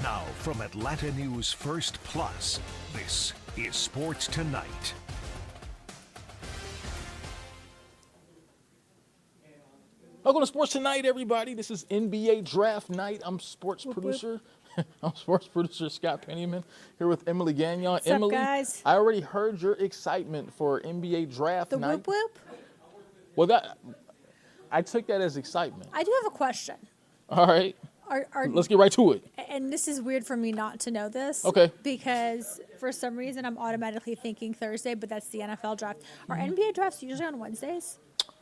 Now from Atlanta News First Plus, this is Sports Tonight. Welcome to Sports Tonight, everybody. This is NBA Draft Night. I'm sports producer. I'm sports producer Scott Pennyman here with Emily Gagnon. What's Emily, up, guys? I already heard your excitement for NBA Draft Night. Whoop whoop? Well, I took that as excitement. I do have a question. All right. Let's get right to it. And this is weird for me not to know this. Okay. Because for some reason I'm automatically thinking Thursday, but that's the NFL draft. Are Mm-hmm. NBA drafts usually on Wednesdays?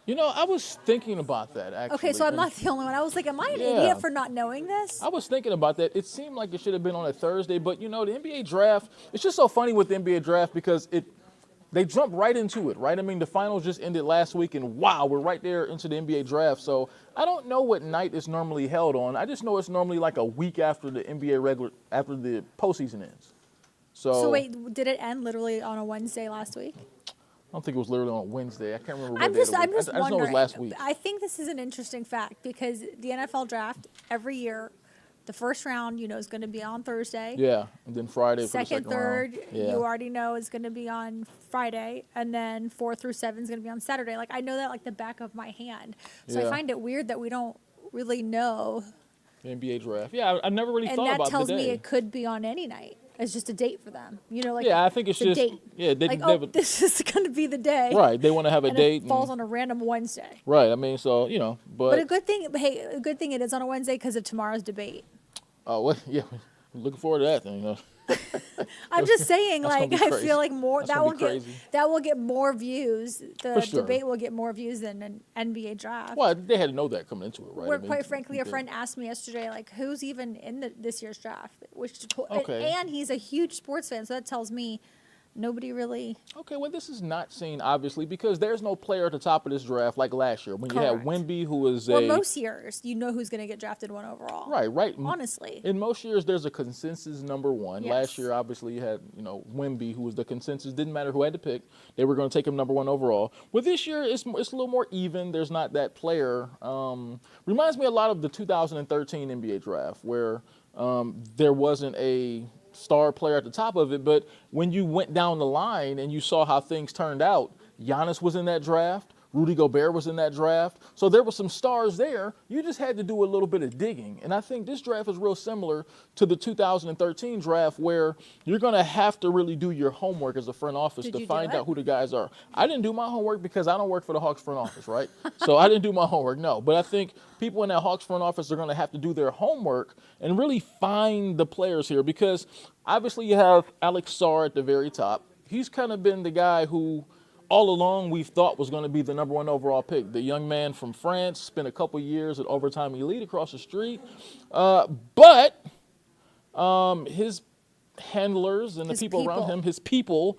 You know, I was thinking about that, actually. Okay, so I'm not the only one. I was like, am I an idiot for not knowing this? I was thinking about that. It seemed like it should have been on a Thursday, but, you know, the NBA draft, it's just so funny with the NBA draft because they jump right into it, right? I mean, the finals just ended last week, and wow, we're right there into the NBA draft. So I don't know what night it's normally held on. I just know it's normally like a week after the after the postseason ends. So wait, did it end literally on a Wednesday last week? I don't think it was literally on a Wednesday. I can't remember what I'm day just of the week. wondering. I just know it was last week. I think this is an interesting fact because the NFL draft every year, the first round, is going to be on Thursday. Yeah, and then Friday for the second third, round. Yeah. you already know is going to be on Friday, and then 4 through 7 is going to be on Saturday. Like, I know that like the back of my hand. So Yeah. I find it weird that we don't really know. The NBA draft. Yeah, I never really And thought that about tells the day. me it could be on any night. It's just a date for them. Yeah, I think it's a just date. Yeah, This is going to be the day. right. They want to have a And date. it falls on a random Wednesday. Right. I mean, so But a good thing it is on a Wednesday because of tomorrow's debate. Oh, well, yeah. Looking forward to that thing. I'm just saying, That's gonna like, be I crazy. feel like more That's that gonna will be get crazy. that will get more views. The For sure. debate will get more views than an NBA draft. Well, they had to know that coming into it, right? Where, I mean, quite frankly, a they- friend asked me yesterday, like, who's even in this year's draft? Okay. And he's a huge sports fan, so that tells me nobody really. Okay, well, this is not seen, obviously, because there's no player at the top of this draft like last year when you had Correct. Wemby, who was Well, most years, you know who's going to get drafted 1 overall. Right. Honestly. In most years, there's a consensus number 1. Yes. Last year, obviously, you had, Wemby, who was the consensus. Didn't matter who had to pick. They were going to take him number 1 overall. Well, this year, it's a little more even. There's not that player. Reminds me a lot of the 2013 NBA draft, where there wasn't a star player at the top of it. But when you went down the line and you saw how things turned out, Giannis was in that draft. Rudy Gobert was in that draft. So there were some stars there. You just had to do a little bit of digging. And I think this draft is real similar to the 2013 draft where you're going to have to really do your homework as a front office Did to you find do it? out who the guys are. I didn't do my homework because I don't work for the Hawks front office, right? So I didn't do my homework, no. But I think people in that Hawks front office are going to have to do their homework and really find the players here because obviously you have Alex Sarr at the very top. He's kind of been the guy who all along we've thought was going to be the number 1 overall pick. The young man from France, spent a couple years at Overtime Elite across the street. But his handlers and the people around him, his people,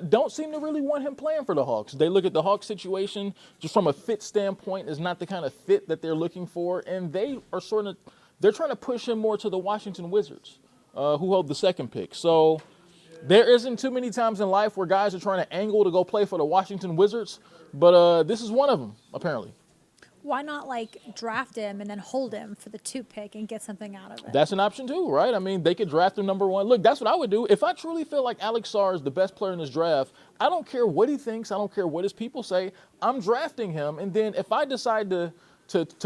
don't seem to really want him playing for the Hawks. They look at the Hawks situation just from a fit standpoint is not the kind of fit that they're looking for. And they're trying to push him more to the Washington Wizards, who hold the 2nd pick. So there isn't too many times in life where guys are trying to angle to go play for the Washington Wizards, but this is one of them, apparently. Why not, like, draft him and then hold him for the 2 pick and get something out of it? That's an option too, right? I mean, they could draft him number 1. Look, that's what I would do. If I truly feel like Alex Sarr is the best player in this draft, I don't care what he thinks. I don't care what his people say. I'm drafting him, and then if I decide to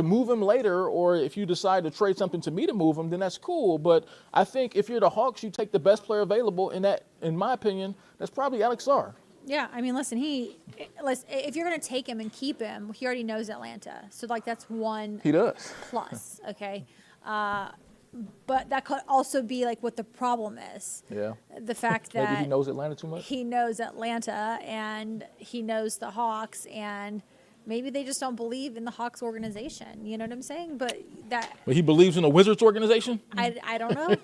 move him later, or if you decide to trade something to me to move him, then that's cool. But I think if you're the Hawks, you take the best player available, and that, in my opinion, that's probably Alex Sarr. Yeah, I mean, listen, if you're going to take him and keep him, he already knows Atlanta. So, like, that's one He does. plus, okay? But that could also be, like, what the problem is. Yeah. The fact that Maybe he knows Atlanta too much. he knows Atlanta and he knows the Hawks, and maybe they just don't believe in the Hawks organization. You know what I'm saying? But But he believes in the Wizards organization? I don't know.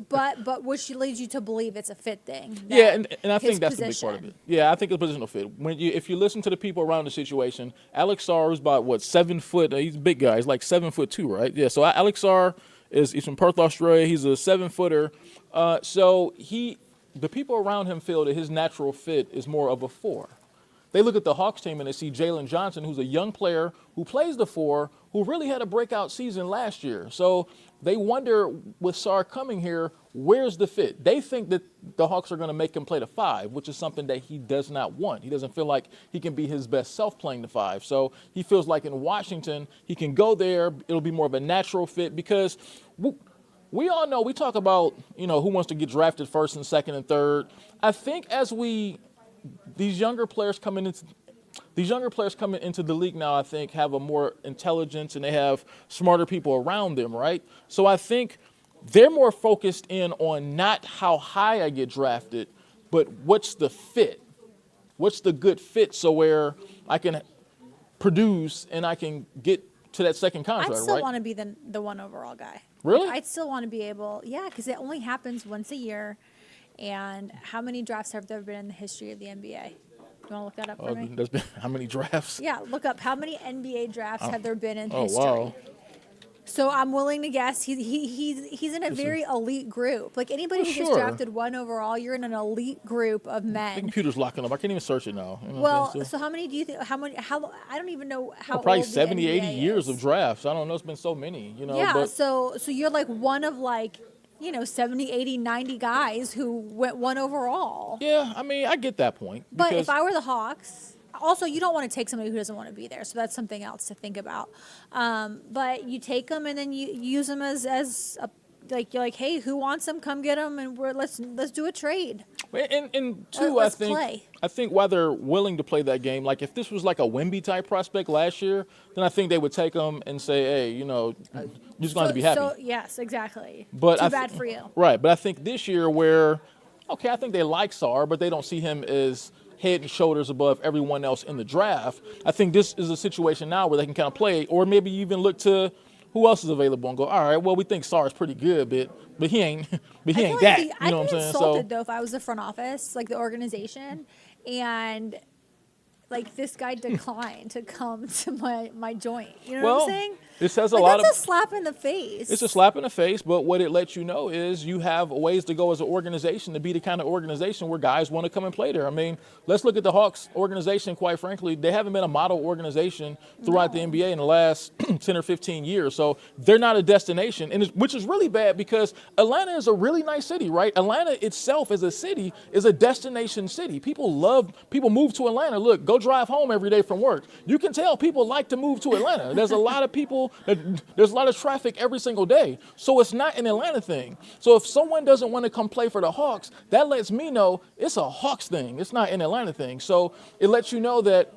But which leads you to believe it's a fit thing. Yeah, and I his think that's the big part of position. it. Yeah, I think the positional fit. If you listen to the people around the situation, Alex Sarr is about 7 foot. He's a big guy. He's like 7'2", right? Yeah. So Alex Sarr he's from Perth, Australia. He's a 7-footer. So the people around him feel that his natural fit is more of a 4. they look at the Hawks team and they see Jalen Johnson, who's a young player who plays the 4, who really had a breakout season last year. So they wonder, with Sarr coming here, where's the fit? They think that the Hawks are going to make him play the 5, which is something that he does not want. He doesn't feel like he can be his best self playing the 5. So he feels like in Washington, he can go there. It'll be more of a natural fit because we all know, we talk about, who wants to get drafted first and second and third. I think as these younger players coming into the league now, I think, have a more intelligence and they have smarter people around them, right? So I think they're more focused in on not how high I get drafted, but what's the fit? What's the good fit so where I can produce and I can get to that second contract, right? I'd still want to be the 1 overall guy. Really? I'd still want to be able, because it only happens once a year. And how many drafts have there been in the history of the NBA? You want to look that up for me? There's been how many drafts? Yeah, look up how many NBA drafts have there been in history. Wow. So I'm willing to guess he's in a very elite group. Like anybody who gets drafted 1 overall, you're in an elite group of men. The computer's locking up. I can't even search it now. So how many do you think? How I don't even know how. Probably old 70, the NBA 80 years is. of drafts. I don't know. It's been so many. Yeah. But So you're like one of 70, 80, 90 guys who went 1 overall. Yeah, I mean, I get that point. But if I were the Hawks, also you don't want to take somebody who doesn't want to be there, so that's something else to think about. But you take them and then you use them as a, you're like, hey, who wants them? Come get them, and let's do a trade. And two, Let's play. I think why they're willing to play that game, like if this was like a Wemby type prospect last year, then I think they would take him and say, hey, you're just going to be happy. So yes, exactly. But too bad for you. Right, but I think this year I think they like Sarr, but they don't see him as head and shoulders above everyone else in the draft. I think this is a situation now where they can kind of play, or maybe even look to who else is available and go, all right, well, we think Sarr is pretty good, but he ain't that. I'd You know what I'm be saying? insulted though if I was the front office, like the organization, and this guy declined to come to my joint. You know what I'm saying? It says that's a slap in the face. It's a slap in the face, but what it lets you know is you have ways to go as an organization to be the kind of organization where guys want to come and play there. I mean, let's look at the Hawks organization. Quite frankly, they haven't been a model organization throughout the NBA in the last 10 or 15 years. So they're not a destination, which is really bad because Atlanta is a really nice city, right? Atlanta itself as a city is a destination city. People move to Atlanta. Look, go drive home every day from work. You can tell people like to move to Atlanta. There's a lot of people. There's a lot of traffic every single day. So it's not an Atlanta thing. So if someone doesn't want to come play for the Hawks, that lets me know it's a Hawks thing. It's not an Atlanta thing. So it lets you know that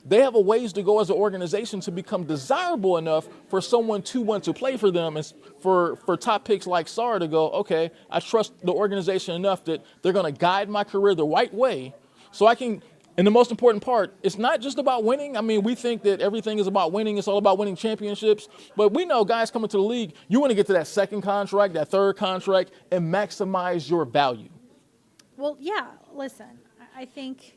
they have a ways to go as an organization to become desirable enough for someone to want to play for them, and for top picks like Sarr to go, okay, I trust the organization enough that they're going to guide my career the right way so I can. And the most important part, it's not just about winning. I mean, we think that everything is about winning. It's all about winning championships. But we know guys coming to the league, you want to get to that second contract, that third contract, and maximize your value. Well, yeah, listen, I think.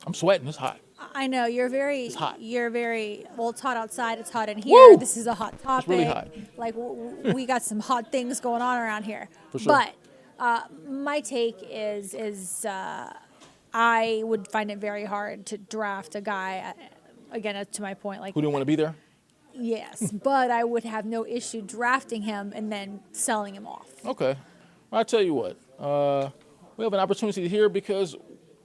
I'm sweating. It's hot. I know. It's hot. You're very, well, it's hot outside. It's hot in here. Woo! This is a hot topic. It's really hot. We got some hot things going on around here. For sure. But my take is I would find it very hard to draft a guy, again, to my point. Who didn't want to be there? Yes, but I would have no issue drafting him and then selling him off. Okay. Well, I tell you what, we have an opportunity here because,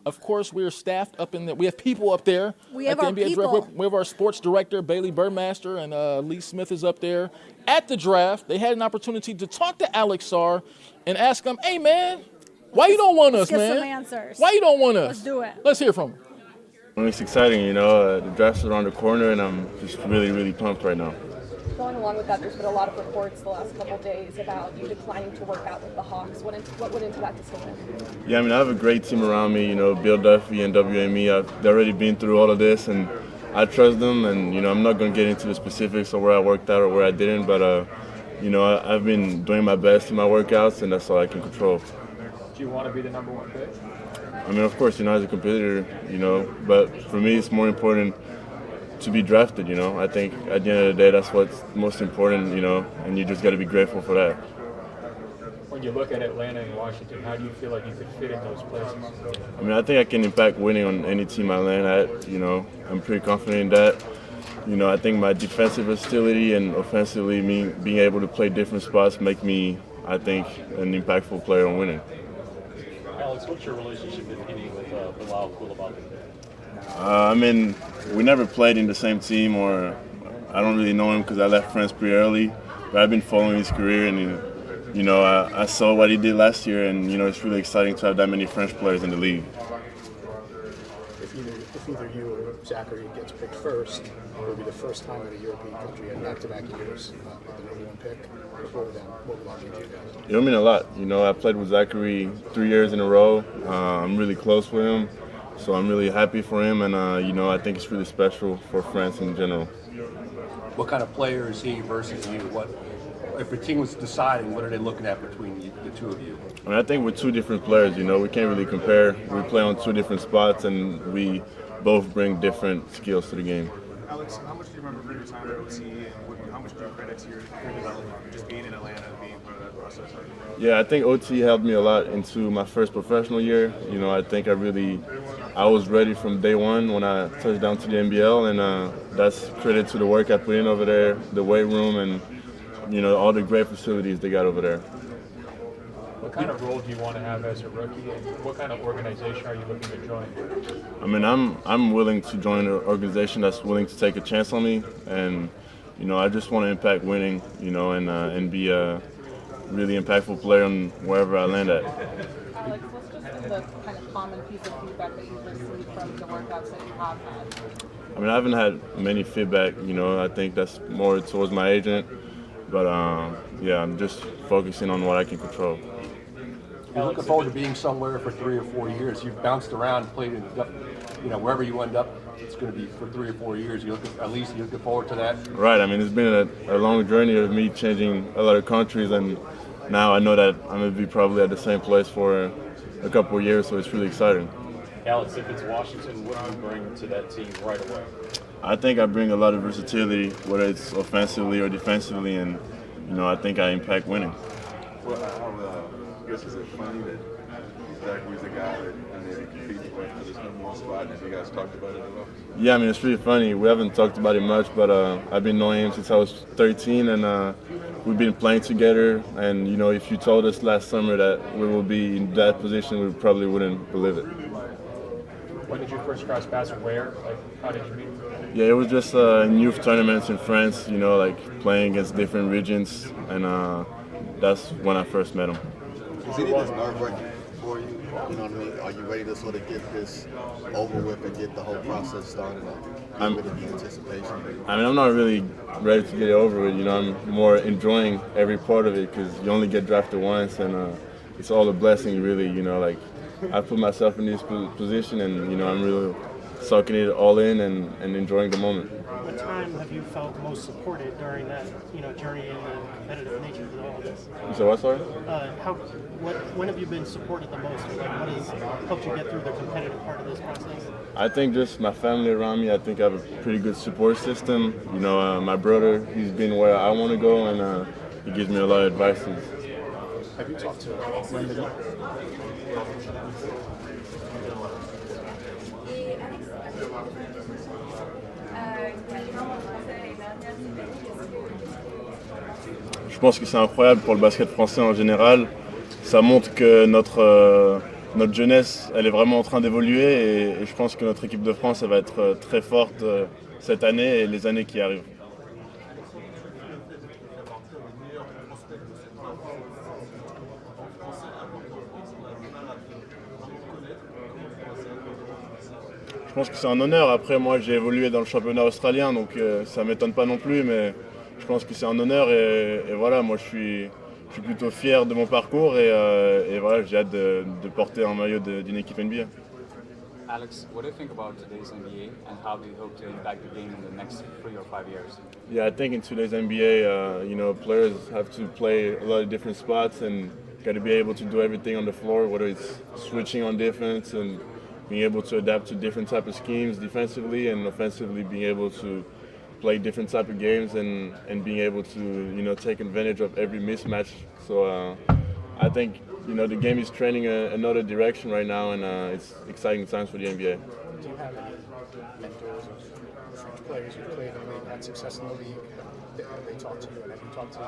of course, we're staffed up in there. We have people up there. We have at the our NBA people. Draft. We have our sports director, Bailey Burmaster, and Lee Smith is up there. At the draft, they had an opportunity to talk to Alex Sarr and ask him, hey, man, why you don't want us, man? Let's get some answers. Why you don't want us? Let's do it. Let's hear from him. Well, it's exciting, the draft's around the corner, and I'm just really, really pumped right now. Going along with that, there's been a lot of reports the last couple of days about you declining to work out with the Hawks. What went into that decision? Yeah, I have a great team around me, Bill Duffy and WME. They've already been through all of this, and I trust them, and, I'm not going to get into the specifics of where I worked out or where I didn't, but, I've been doing my best in my workouts, and that's all I can control. Do you want to be the number 1 pick? Of course, as a competitor, but for me, it's more important to be drafted, I think at the end of the day, that's what's most important, and you just got to be grateful for that. When you look at Atlanta and Washington, how do you feel like you could fit in those places? I mean, I think I can impact winning on any team I land at. You know, I'm pretty confident in that. You know, I think my defensive versatility and offensively, me being able to play different spots make me, I think, an impactful player on winning. Alex, what's your relationship, if any, with Bilal Coulibaly? I mean, we never played in the same team, or I don't really know him because I left France pretty early. But I've been following his career, and you know, I saw what he did last year, and you know, it's really exciting to have that many French players in the league. If either you or Zachary gets picked first, it will be the first time that a European country had back-to-back years with the number one pick. What would that mean to you guys? It'll mean a lot. You know, I played with Zachary 3 years in a row. I'm really close with him, so I'm really happy for him, and you know, I think it's really special for France in general. What kind of player is he versus you? What, if a team was deciding, what are they looking at between the two of you? I mean, I think we're two different players. You know, we can't really compare. We play on two different spots, and we both bring different skills to the game. Alex, how much do you remember from your time at OT, and how much do you credit to your development, just being in Atlanta and being part of that process? Yeah, I think OT helped me a lot into my first professional year. You know, I think I was ready from day one when I touched down to the NBL, and that's credit to the work I put in over there, the weight room, and you know, all the great facilities they got over there. What kind of role do you want to have as a rookie, and what kind of organization are you looking to join? I mean, I'm willing to join an organization that's willing to take a chance on me, and you know, I just want to impact winning, you know, and be a really impactful player on wherever I land at. Alex, what's just the kind of common piece of feedback that you've received from the workouts that you have had? I mean, I haven't had many feedback, you know. I think that's more towards my agent, but yeah, I'm just focusing on what I can control. You're looking forward to being somewhere for 3 or 4 years. You've bounced around, played in, you know, wherever you end up, it's going to be for 3 or 4 years. At least you're looking forward to that. Right. I mean, it's been a long journey of me changing a lot of countries, and now I know that I'm going to be probably at the same place for a couple of years, so it's really exciting. Alex, if it's Washington, what do you bring to that team right away? I think I bring a lot of versatility, whether it's offensively or defensively, and you know, I think I impact winning. Well, I guess is it funny that Zachary's a guy that maybe competes for this number one spot? Have you guys talked about it at all? Yeah, I mean, it's really funny. We haven't talked about it much, but I've been knowing him since I was 13, and we've been playing together. And you know, if you told us last summer that we will be in that position, we probably wouldn't believe it. When did you first cross paths, and where? Like, how did you meet him? Yeah, it was just in youth tournaments in France, you know, like playing against different regions, and that's when I first met him. Is any of this nerve-wracking for you? You know what I mean? Are you ready to sort of get this over with and get the whole process started? I'm with the anticipation. I mean, I'm not really ready to get it over with. You know, I'm more enjoying every part of it because you only get drafted once, and it's all a blessing, really. You know, like I put myself in this position, and you know, I'm really soaking it all in and enjoying the moment. What time have you felt most supported during that, you know, journey in the competitive nature of all of this? So what, sorry? When have you been supported the most? Like, what has helped you get through the competitive part of this process? I think just my family around me. I think I have a pretty good support system. You know, my brother, he's been where I want to go, and he gives me a lot of advice. Have you talked to Brendan? Je pense que c'est incroyable pour le basket français en général. Ça montre que notre jeunesse, elle est vraiment en train d'évoluer, et je pense que notre équipe de France, elle va être très forte cette année et les années qui arrivent. Je pense que c'est un honneur. Après, moi, j'ai évolué dans le championnat australien, donc ça ne m'étonne pas non plus, mais je pense que c'est un honneur, et voilà, moi je suis plutôt fier de mon parcours, et voilà, j'ai hâte de porter un maillot d'une équipe NBA. Alex, what do you think about today's NBA, and how do you hope to impact the game in the next 3 or 5 years? Yeah, I think in today's NBA, you know, players have to play a lot of different spots and got to be able to do everything on the floor, whether it's switching on defense and being able to adapt to different type of schemes defensively, and offensively being able to play different type of games and being able to, you know, take advantage of every mismatch. So I think the game is trending another direction right now, and it's exciting times for the NBA. Do you have any mentors or French players who played in the league, had success in the league? Have they talked to you, and have you talked to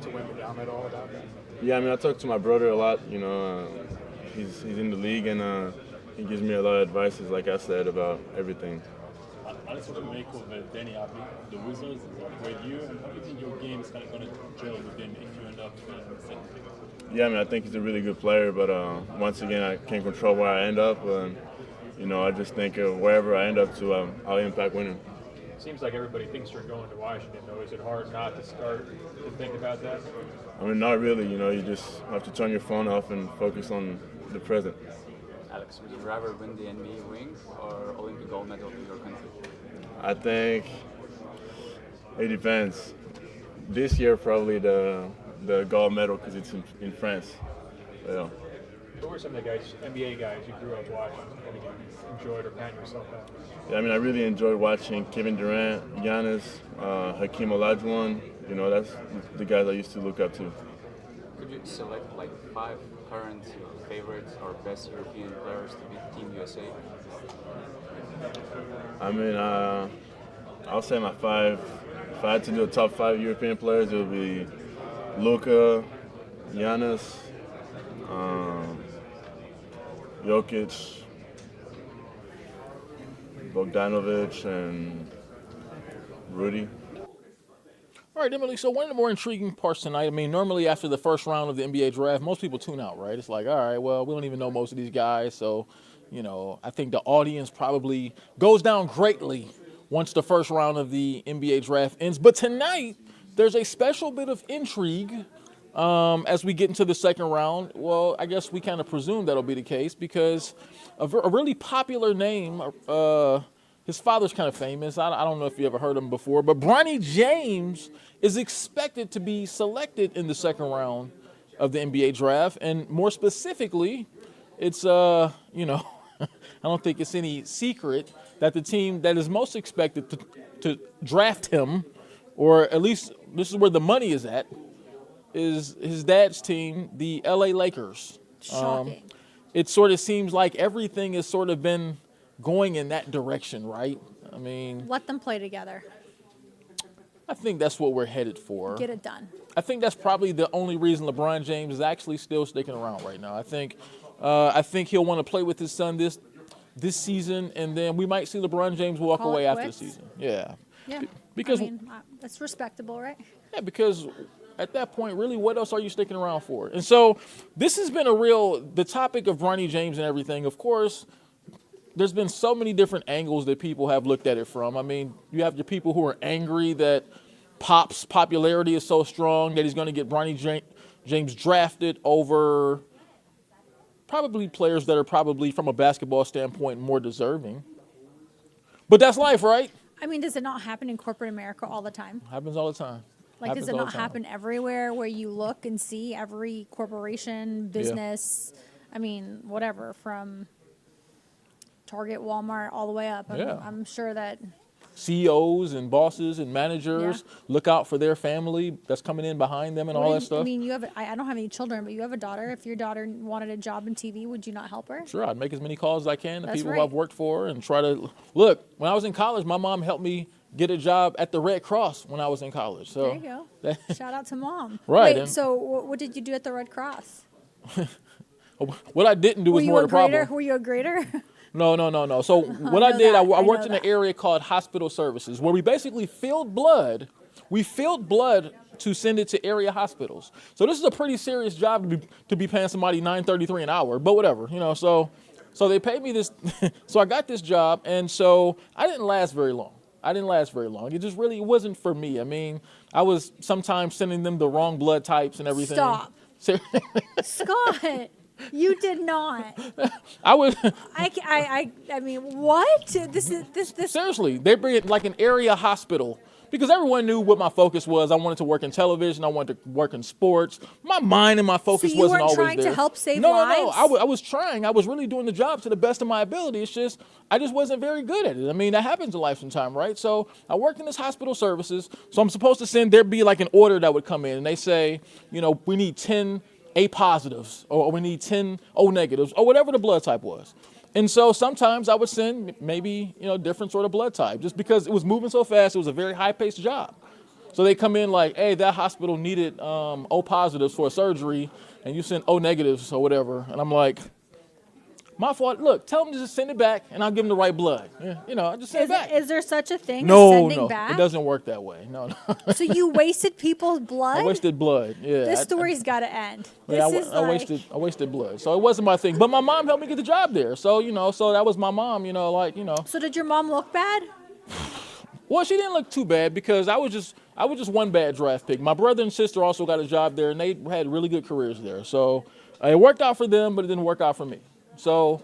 Wembanyama at all about that? Yeah, I mean, I talk to my brother a lot. He's in the league, and he gives me a lot of advice, like I said, about everything. Alex, what do you make of Danny Appy, the Wizards, with you, and how do you think your game is kind of going to gel with him if you end up second pick? Yeah, I mean, I think he's a really good player, but once again, I can't control where I end up. I just think wherever I end up to, I'll impact winning. Seems like everybody thinks you're going to Washington, though. Is it hard not to start to think about that? I mean, not really. You just have to turn your phone off and focus on the present. Alex, would you rather win the NBA ring or Olympic gold medal for your country? I think it depends. This year, probably the gold medal because it's in France. Yeah. Who were some of the NBA guys you grew up watching and you enjoyed or pat yourself out? Yeah, I mean, I really enjoyed watching Kevin Durant, Giannis, Hakeem Olajuwon. That's the guys I used to look up to. Could you select like 5 current favorites or best European players to beat Team USA? I mean, I'll say my 5. If I had to do a top 5 European players, it would be Luka, Giannis, Jokic, Bogdanovic, and Rudy. All right, Emily, so one of the more intriguing parts tonight, I mean, normally after the first round of the NBA draft, most people tune out, right? It's like, all right, well, we don't even know most of these guys, so, I think the audience probably goes down greatly once the first round of the NBA draft ends. But tonight, there's a special bit of intrigue as we get into the second round. Well, I guess we kind of presume that'll be the case because a really popular name, his father's kind of famous. I don't know if you ever heard him before, but Bronny James is expected to be selected in the second round of the NBA draft. And more specifically, it's, I don't think it's any secret that the team that is most expected to draft him, or at least this is where the money is at, is his dad's team, the LA Lakers. Shocking. It sort of seems like everything has sort of been going in that direction, right? I mean, Let them play together. I think that's what we're headed for. Get it done. I think that's probably the only reason LeBron James is actually still sticking around right now. I think he'll want to play with his son this season, and then we might see LeBron James walk Call away it after the quits? season. Yeah. Yeah. Because that's respectable, right? Yeah, because at that point, really, what else are you sticking around for? And so this has been the topic of Bronny James and everything. Of course, there's been so many different angles that people have looked at it from. I mean, you have your people who are angry that Pop's popularity is so strong that he's going to get Bronny James drafted over probably players that are probably, from a basketball standpoint, more deserving. But that's life, right? I mean, does it not happen in corporate America all the time? Happens all the time. Like, does it not happen everywhere where you look and see every corporation, business, I mean, whatever, from Target, Walmart, all the way up? I'm sure that CEOs and bosses and managers look out for their family that's coming in behind them and all that stuff. I mean, I don't have any children, but you have a daughter. If your daughter wanted a job in TV, would you not help her? Sure, I'd make as many calls as I can to That's people right. who I've worked for and try to look. When I was in college, my mom helped me get a job at the Red Cross when I was in college. So there you go. Shout out to mom. Right. Wait, so what did you do at the Red Cross? What I didn't do was more the problem. Were you a grader? No. So what I did, I worked in an area called hospital services, where we basically filled blood. We filled blood to send it to area hospitals. So this is a pretty serious job to be paying somebody $9.33 an hour, but whatever, So they paid me this. So I got this job, and so I didn't last very long. It just really wasn't for me. I mean, I was sometimes sending them the wrong blood types and everything. Stop. Scott. You did not. I would. I mean, what? This. Seriously, they bring it like an area hospital because everyone knew what my focus was. I wanted to work in television. I wanted to work in sports. My mind and my focus wasn't always there. So you weren't trying to help save lives? No. I was trying. I was really doing the job to the best of my ability. It's just I just wasn't very good at it. I mean, that happens in life sometime, right? So I worked in this hospital services. So I'm supposed to there'd be like an order that would come in, and they say, we need 10 A positives, or we need 10 O negatives, or whatever the blood type was. And so sometimes I would send maybe, different sort of blood type, just because it was moving so fast. It was a very high-paced job. So they come in like, hey, that hospital needed O positives for a surgery, and you send O negatives or whatever. And I'm like, my fault. Look, tell them to just send it back, and I'll give them the right blood. I just send it back. Is there such a thing as sending back? It doesn't work that way. No. So you wasted people's blood? I wasted blood. Yeah. This story's got to end. I wasted blood. So it wasn't my thing. But my mom helped me get the job there. So so that was my mom. So did your mom look bad? Well, she didn't look too bad because I was just one bad draft pick. My brother and sister also got a job there, and they had really good careers there. So it worked out for them, but it didn't work out for me. So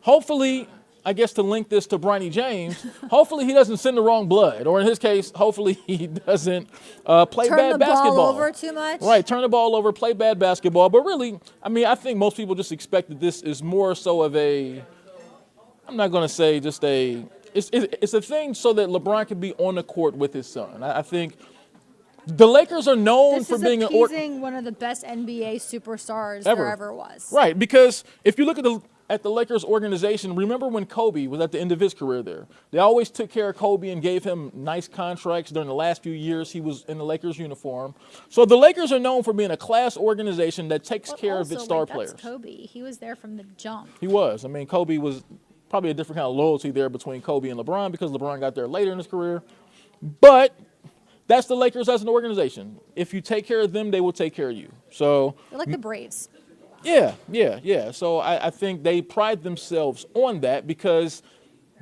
hopefully, I guess to link this to Bronny James, hopefully he doesn't send the wrong blood. Or in his case, hopefully he doesn't play bad basketball. Turn the ball over too much? Right, turn the ball over, play bad basketball. But really, I think most people just expect that this is more so of I'm not going to say just it's a thing so that LeBron can be on the court with his son. I think the Lakers are known for being one of the best NBA superstars there ever was. Right, because if you look at the Lakers organization, remember when Kobe was at the end of his career there? They always took care of Kobe and gave him nice contracts during the last few years he was in the Lakers uniform. So the Lakers are known for being a class organization that takes care of its star players. That's Kobe. He was there from the jump. He was. Kobe was probably a different kind of loyalty there between Kobe and LeBron because LeBron got there later in his career. But that's the Lakers as an organization. If you take care of them, they will take care of you. So they're like the Braves. Yeah. So I think they pride themselves on that because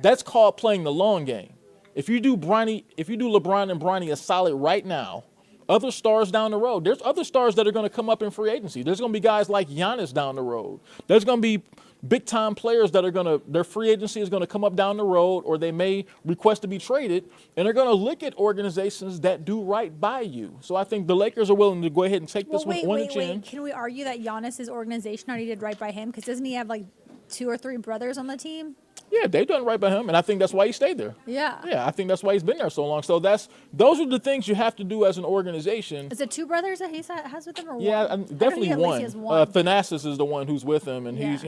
that's called playing the long game. If you do LeBron and Bronny a solid right now, other stars down the road, there's other stars that are going to come up in free agency. There's going to be guys like Giannis down the road. There's going to be big-time players that are their free agency is going to come up down the road, or they may request to be traded, and they're going to look at organizations that do right by you. So I think the Lakers are willing to go ahead and take this one on the chin. Can we argue that Giannis's organization already did right by him? Because doesn't he have like 2 or 3 brothers on the team? Yeah, they've done right by him, and I think that's why he stayed there. Yeah. Yeah, I think that's why he's been there so long. So those are the things you have to do as an organization. Is it 2 brothers that he has with him, or yeah, one? Definitely one. Thanasis is the one who's with him, and he's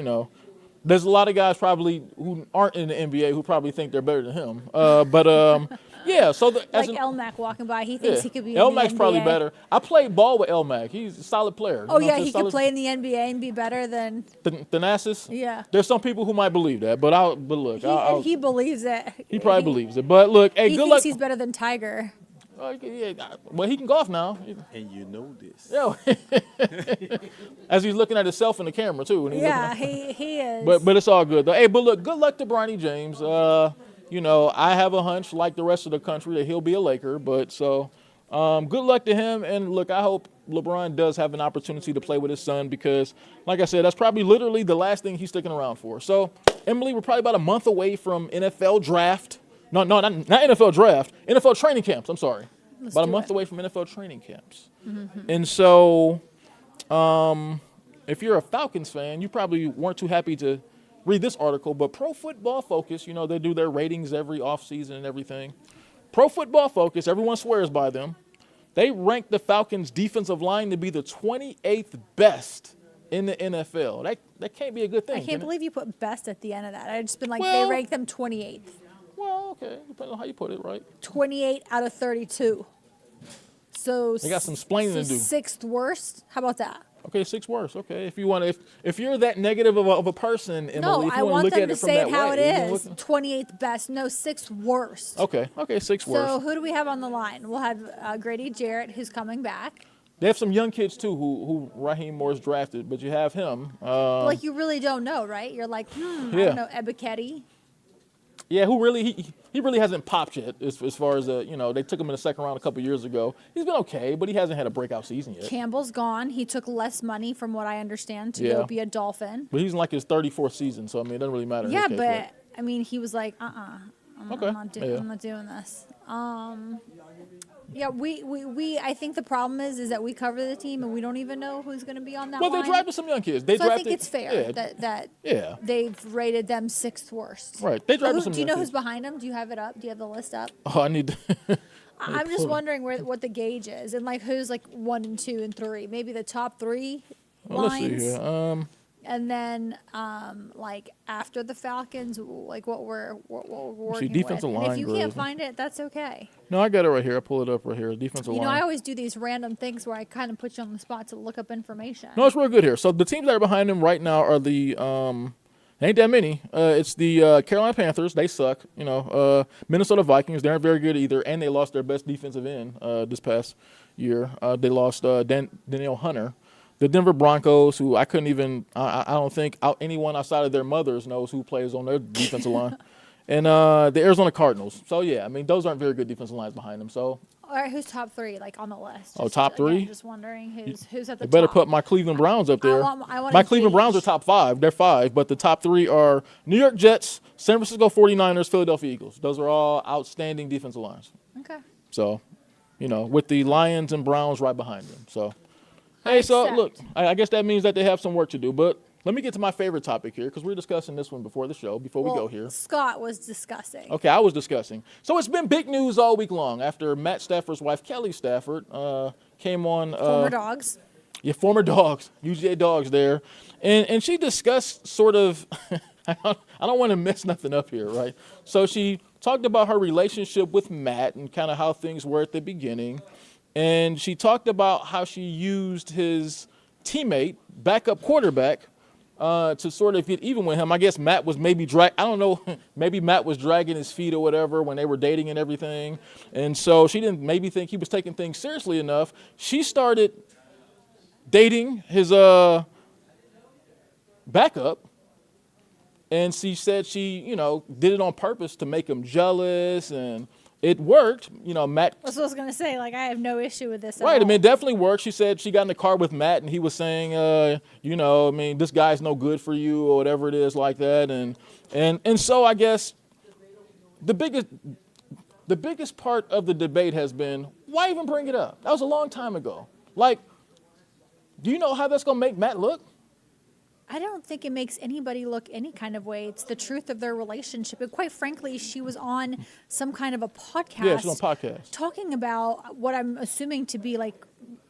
There's a lot of guys probably who aren't in the NBA who probably think they're better than him. Yeah. So Elmac walking by, he thinks he could be. Elmac's in the NBA. Probably better. I played ball with Elmac. He's a solid player. Oh yeah, he could play in the NBA and be better than Thanasis. Yeah. There's some people who might believe that, but look, he believes it. He probably believes it. But look, hey, good luck. He thinks he's better than Tiger. Well, he can golf now. And you know this. Yeah. As he's looking at himself in the camera too. Yeah, he is. But it's all good though. Hey, but look, good luck to Bronny James. I have a hunch, like the rest of the country, that he'll be a Laker. But good luck to him. And look, I hope LeBron does have an opportunity to play with his son because, like I said, that's probably literally the last thing he's sticking around for. So, Emily, we're probably about a month away from NFL draft. No, not NFL draft. NFL training camps. I'm sorry. About a month away from NFL training camps. Mm-hmm. And so, if you're a Falcons fan, you probably weren't too happy to read this article, but Pro Football Focus, they do their ratings every offseason and everything. Pro Football Focus, everyone swears by them. They ranked the Falcons' defensive line to be the 28th best in the NFL. That can't be a good thing. I can't believe you put best at the end of that. I've just been like, they ranked them 28th. Well, okay, depending on how you put it, right? 28 out of 32. So they got some explaining to do. 6th worst. How about that? Okay, 6th worst. Okay, if you want, if you're that negative of a person, Emily, no, if you I want look them at to it from say that it how way, it is. 28th best. No, 6th worst. Okay, 6th worst. So who do we have on the line? We'll have Grady Jarrett, who's coming back. They have some young kids too who Raheem Moore's drafted, but you have him. You really don't know, right? You're like, I don't know, Ebiketie. Yeah, he really hasn't popped yet as far as they took him in the second round a couple years ago. He's been okay, but he hasn't had a breakout season yet. Campbell's gone. He took less money, from what I understand, to go be a Dolphin. But he's in like his 34th season, so it doesn't really matter. Yeah, in his case, but he was like, I'm not doing this. Yeah, I think the problem is that we cover the team and we don't even know who's going to be on that line. Well, they drafted some young kids. I think it's fair that they've rated them 6th worst. Right. They drafted some Do you young know kids. who's behind them? Do you have it up? Do you have the list up? Oh, I need to. I'm just wondering what the gauge is and who's 1 and 2 and 3. Maybe the top 3 Well, let's see lines. here. And then, like after the Falcons, like what we're working defensive with. And line if you grows. can't find it, that's okay. No, I got it right here. I pull it up right here. Defensive You know, line. I always do these random things where I kind of put you on the spot to look up information. No, it's real good here. So the teams that are behind them right now are the ain't that many. It's the Carolina Panthers. They suck. You know, Minnesota Vikings. They aren't very good either, and they lost their best defensive end this past year. They lost Danielle Hunter. The Denver Broncos, who I couldn't even, I don't think anyone outside of their mothers knows who plays on their defensive line. And the Arizona Cardinals. So, yeah, I mean, those aren't very good defensive lines behind them. So, All right, who's top three, like on the list? Oh, top three? Again, just wondering who's at the you better top. put my Cleveland Browns up there. I want My to Cleveland Browns are top 5. They're 5. But the top 3 are New York Jets, San Francisco 49ers, Philadelphia Eagles. Those are all outstanding defensive lines. Okay. So, you know, with the Lions and Browns right behind them. So, hey, so look, I guess that means that they have some work to do. But let me get to my favorite topic here because we were discussing this one before the show, before we go here. Scott was discussing. Okay, I was discussing. So it's been big news all week long after Matt Stafford's wife, Kelly Stafford, came on. Former Dogs. Yeah, former Dogs, UGA Dogs there. And she discussed sort of, I don't want to mess nothing up here, right? So she talked about her relationship with Matt and kind of how things were at the beginning. And she talked about how she used his teammate, backup quarterback, to sort of get even with him. I guess Matt was maybe maybe Matt was dragging his feet or whatever when they were dating and everything. And so she didn't maybe think he was taking things seriously enough. She started dating his backup. And she said she, did it on purpose to make him jealous, and it worked. Matt. That's what I was going to say. Like, I have no issue with this. Right. I mean, it definitely worked. She said she got in the car with Matt, and he was saying, this guy's no good for you or whatever it is like that. And so I guess the biggest part of the debate has been, why even bring it up? That was a long time ago. Like, do you know how that's going to make Matt look? I don't think it makes anybody look any kind of way. It's the truth of their relationship. And quite frankly, she was on some kind of a podcast. Yeah, she's on a podcast. Talking about what I'm assuming to be like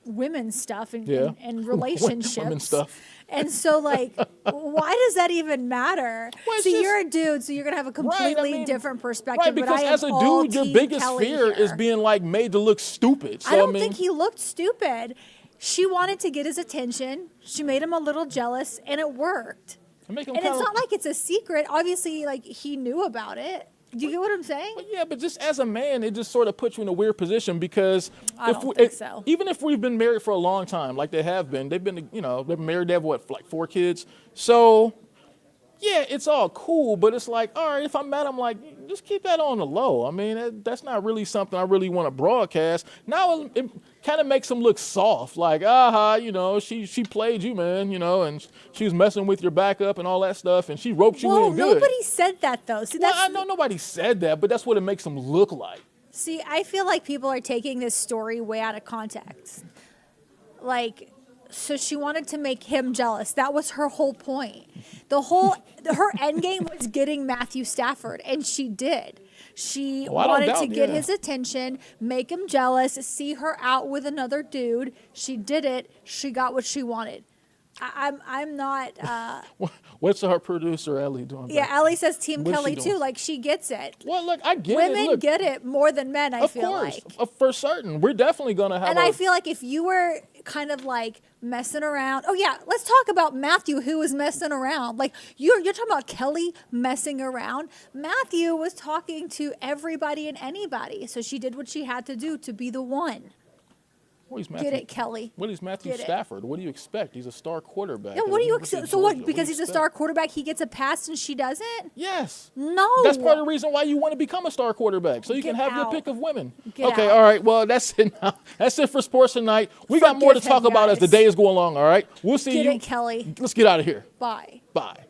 women's stuff and relationships. Women's stuff. And so, like, why does that even matter? Well, See, you're a dude, so you're going to have a completely different perspective. Right, because but I as a am dude, your Team biggest Kelly fear is here. being, like, made to look stupid. So, I don't think he looked stupid. She wanted to get his attention. She made him a little jealous, and it worked. And it's not like it's a secret. Obviously, like, he knew about it. Do you get what I'm saying? Well, yeah, but just as a man, it just sort of puts you in a weird position because I don't think so. Even if we've been married for a long time, like they have been, they've been married, they have like 4 kids. So, yeah, it's all cool, but it's like, all right, if I'm mad, I'm like, just keep that on the low. I mean, that's not really something I really want to broadcast. Now it kind of makes them look soft, like, she played you, man, and she was messing with your backup and all that stuff, and she roped you in good. Nobody said that, though. See, I know nobody said that, but that's what it makes them look like. See, I feel like people are taking this story way out of context. Like, so she wanted to make him jealous. That was her whole point. Her end game was getting Matthew Stafford, and she did. She wanted to get his attention, make him jealous, see her out with another dude. She did it. She got what she wanted. I'm not. What's our producer Ellie doing? Yeah, Ellie says Team Kelly too. Like, she gets it. Well, look, I get it. Women get it more than men. I feel like. Of course, for certain, we're definitely gonna have. And I feel like if you were kind of like messing around. Oh yeah, let's talk about Matthew, who was messing around. Like you're talking about Kelly messing around. Matthew was talking to everybody and anybody, so she did what she had to do to be the one. Well, he's Matthew, get it, Kelly. What is Matthew Stafford? What do you expect? He's a star quarterback. Yeah, what do you expect? So what? Because he's a star quarterback, he gets a pass and she doesn't? Yes. No. That's part of the reason why you want to become a star quarterback, so you can have your pick of women. Okay, all right. Well, that's it now. That's it for sports tonight. We got more to talk about as the day is going along, all right? We'll see you. Get it, Kelly. Let's get out of here. Bye. Bye.